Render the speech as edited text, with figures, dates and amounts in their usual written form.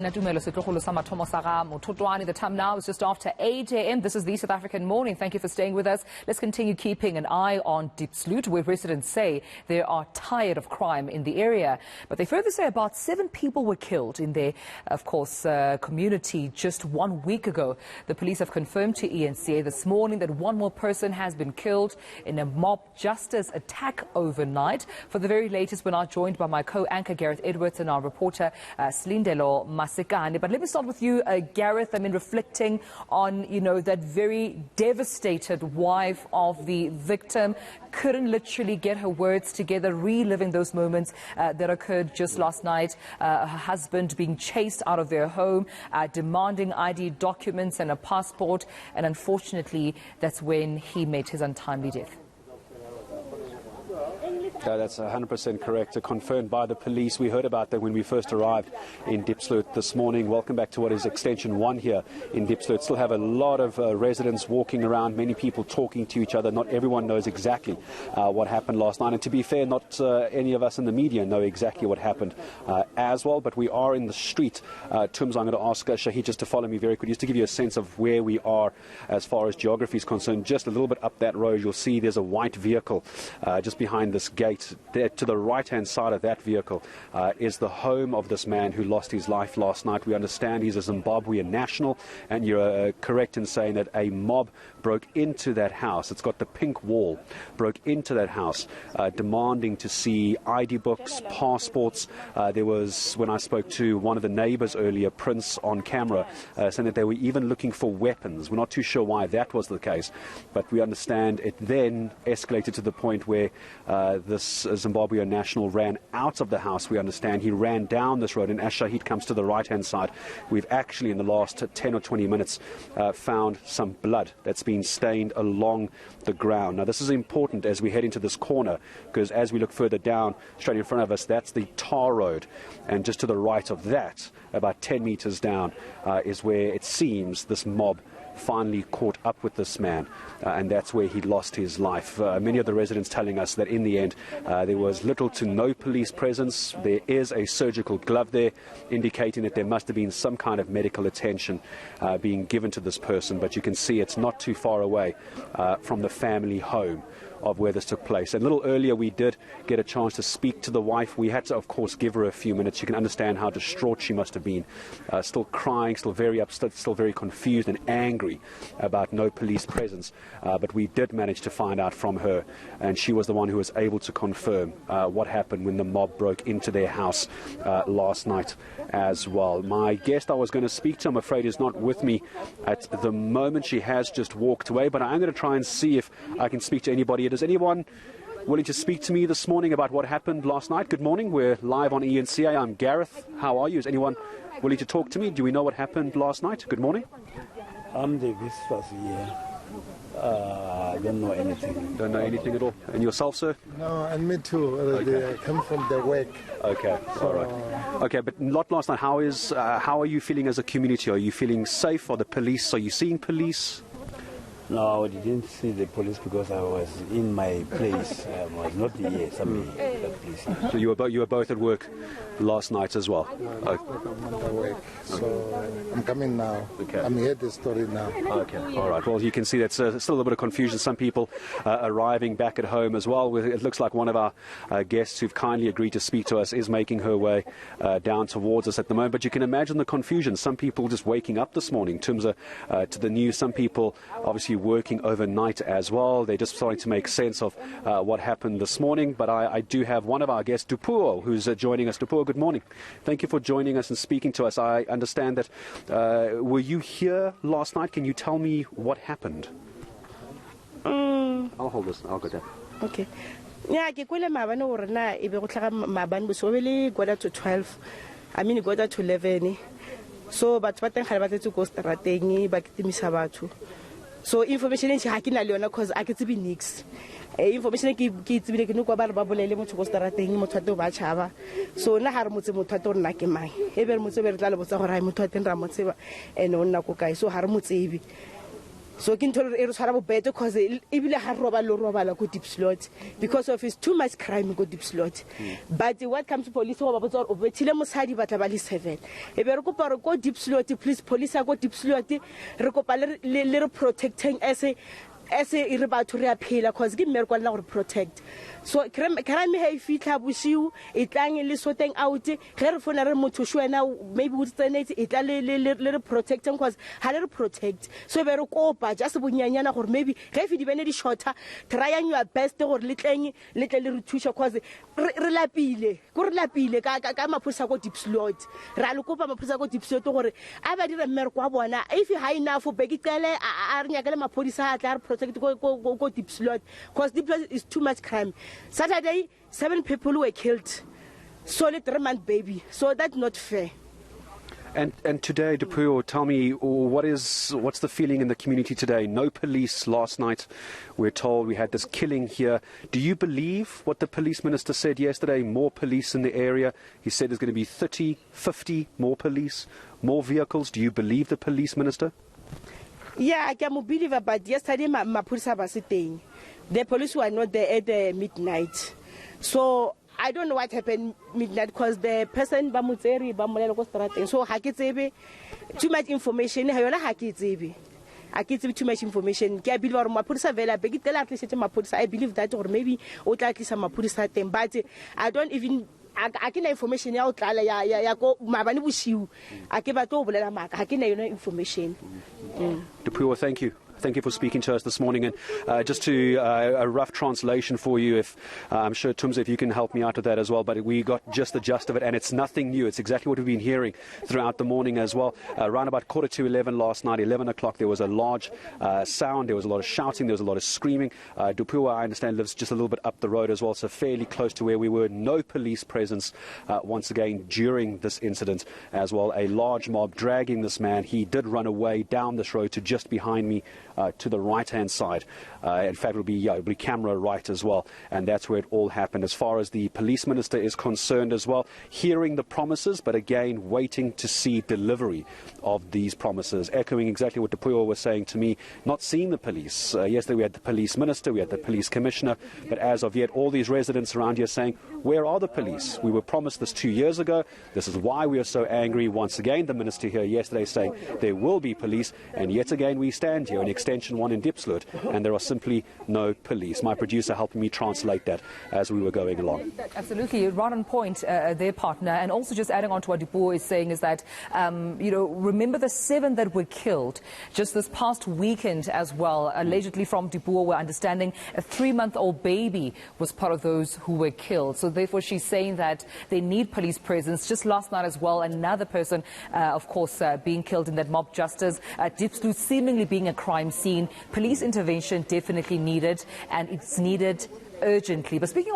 The time now is just after 8 a.m. This is the South African Morning. Thank you for staying with us. Let's continue keeping an eye on Diepsloot, where residents say they are tired of crime in the area. But they further say about 7 people were killed in their, of course, community just 1 week ago. The police have confirmed to eNCA this morning that 1 more person has been killed in a mob justice attack overnight. For the very latest, we're now joined by my co-anchor Gareth Edwards and our reporter Slindelo Masekane. But let me start with you, Gareth. I mean, reflecting on, that very devastated wife of the victim, couldn't literally get her words together, reliving those moments that occurred just last night. Her husband being chased out of their home, demanding ID documents and a passport, and unfortunately, that's when he met his untimely death. That's 100% correct. Confirmed by the police. We heard about that when we first arrived in Diepsloot this morning. Welcome back to what is Extension 1 here in Diepsloot. Still have a lot of residents walking around, many people talking to each other. Not everyone knows exactly what happened last night. And to be fair, not any of us in the media know exactly what happened as well. But we are in the street. Tums, I'm going to ask Shahid just to follow me very quickly, just to give you a sense of where we are as far as geography is concerned. Just a little bit up that road, you'll see there's a white vehicle just behind this gate. There to the right-hand side of that vehicle is the home of this man who lost his life last night. We understand he's a Zimbabwean national, and you're correct in saying that a mob broke into that house. It's got the pink wall, broke into that house, demanding to see ID books, passports. There was, when I spoke to one of the neighbors earlier, Prince, on camera, saying that they were even looking for weapons. We're not too sure why that was the case, but we understand it then escalated to the point where this Zimbabwean national ran out of the house. We understand he ran down this road, and as Shahid comes to the right-hand side, we've actually in the last 10 or 20 minutes found some blood that's been stained along the ground. Now this is important as we head into this corner, because as we look further down, straight in front of us, that's the tar road, and just to the right of that, about 10 meters down, is where it seems this mob finally caught up with this man, and that's where he lost his life. Many of the residents telling us that in the end there was little to no police presence. There is a surgical glove there indicating that there must have been some kind of medical attention being given to this person, but you can see it's not too far away from the family home of where this took place. And a little earlier we did get a chance to speak to the wife. We had to, of course, give her a few minutes. You can understand how distraught she must have been. Still crying, still very upset, still very confused and angry about no police presence. But we did manage to find out from her, and she was the one who was able to confirm what happened when the mob broke into their house last night as well. My guest I was going to speak to, I'm afraid, is not with me at the moment. She has just walked away, but I'm going to try and see if I can speak to anybody. Is anyone willing to speak to me this morning about what happened last night? Good morning. We're live on eNCA. I'm Gareth. How are you? Is anyone willing to talk to me? Do we know what happened last night? Good morning. I'm the visitor here. I don't know anything. Don't know anything at all. And yourself, sir? No, and me too. Okay. I come from the work. Okay, all right. Okay, but not last night. How are you feeling as a community? Are you feeling safe? Are the police? Are you seeing police? No, I didn't see the police because I was in my place. I was not here. That place. So you were both at work last night as well? I'm at work, so I'm coming now. Okay. I'm here the story now. Okay, all right. Well, you can see that's still a little bit of confusion. Some people arriving back at home as well. It looks like one of our guests who've kindly agreed to speak to us is making her way down towards us at the moment. But you can imagine the confusion. Some people just waking up this morning in terms of to the news. Some people obviously working overnight as well. They're just starting to make sense of what happened this morning. But I do have one of our guests, Dupuo, who's joining us. Dupuo, good morning. Thank you for joining us and speaking to us. I understand that were you here last night? Can you tell me what happened? I'll hold this. I'll go down. Okay. Yeah, ke kwele mabane gore na e be go tlhaga mabane bo so bele quarter to 12. I mean quarter to 11. So batho ba teng ga ba tletse go strateng ba kitimisa batho. So information e ha ke na le yona cause a ke tsebe nix. Information ke tsebile ke no kwa ba re ba bolele motho go strateng motho a te ba tshaba. So na ha re motse motho a te rena ke mang. E be re motse be re tla le botsa gore ai motho a teng ra motseba ene o nna go kae. So ha re motsebe. So ke ntho e re tshwara bobete because ebile ha robala go Diepsloot because of his too much crime go Diepsloot. But what comes to police go ba botsa o betile mosadi batla ba le 7 e be re kopa re go Diepsloot, please police go Diepsloot re kopa le re protecting as e re batho re a phela cause ke mmereko la gore protect. So crime ha ifitla bosiu e tlang le soteng out ge re fona re motho shwena maybe o tsenetse e tla le protecting cause ha le re protect. So be re kopa just bonyanyana gore maybe ge fi di bene di shorter trying your best gore le tleng le re thusha cause re lapile ka maphosa go Diepsloot ra le kopa maphosa go Diepsloot gore a ba dire mmereko wa bona if high enough be ke tsele a re nyakele maphodisa a tla re protect go Diepsloot cause Diepsloot is too much crime. Saturday 7 people were killed, so a 3-month baby, so that's not fair. And today, Dipuyo, tell me, what's the feeling in the community today? No police last night. We're told we had this killing here. Do you believe what the police minister said yesterday? More police in the area. He said there's going to be 30, 50 more police, more vehicles. Do you believe the police minister? Yeah, I can believe, but yesterday my police were sitting. The police were not there at the midnight. So I don't know what happened midnight because the person bamutseri bamolelo ko strateng. So ha ke tsebe too much information ha yona ha ke tsebe. I get too much information. I believe my police vela be ke tela tlise ma police. I believe that or maybe o tla tlisa ma police teng, but I don't even I can information ya o tlala ya go mabane bosiu. A ke batlo o bolela maka ha ke na yona information. Dipuyo, thank you. Thank you for speaking to us this morning. And just to a rough translation for you, if I'm sure, Tumza, if you can help me out with that as well. But we got just the gist of it, and it's nothing new. It's exactly what we've been hearing throughout the morning as well. Around about 11:15 last night, 11 o'clock, there was a large sound. There was a lot of shouting. There was a lot of screaming. Dipuyo, I understand, lives just a little bit up the road as well, so fairly close to where we were. No police presence once again during this incident as well. A large mob dragging this man. He did run away down this road to just behind me. To the right-hand side. In fact, it'll be camera right as well, and that's where it all happened. As far as the police minister is concerned as well, hearing the promises, but again, waiting to see delivery of these promises. Echoing exactly what Dipuyo was saying to me, not seeing the police. Yesterday we had the police minister, we had the police commissioner, but as of yet, all these residents around here saying, where are the police? We were promised this 2 years ago. This is why we are so angry. Once again, the minister here yesterday saying there will be police, and yet again we stand here in Extension 1 in Diepsloot, and there are simply no police. My producer helping me translate that as we were going along. Absolutely, right on point, their partner. And also just adding on to what Dipuyo is saying is that, remember the 7 that were killed just this past weekend as well. Allegedly from Dipuyo, we're understanding a 3-month-old baby was part of those who were killed. So therefore, she's saying that they need police presence. Just last night as well, another person, of course, being killed in that mob justice. Diepsloot seemingly being a crime scene. Police intervention definitely needed, and it's needed urgently. But speaking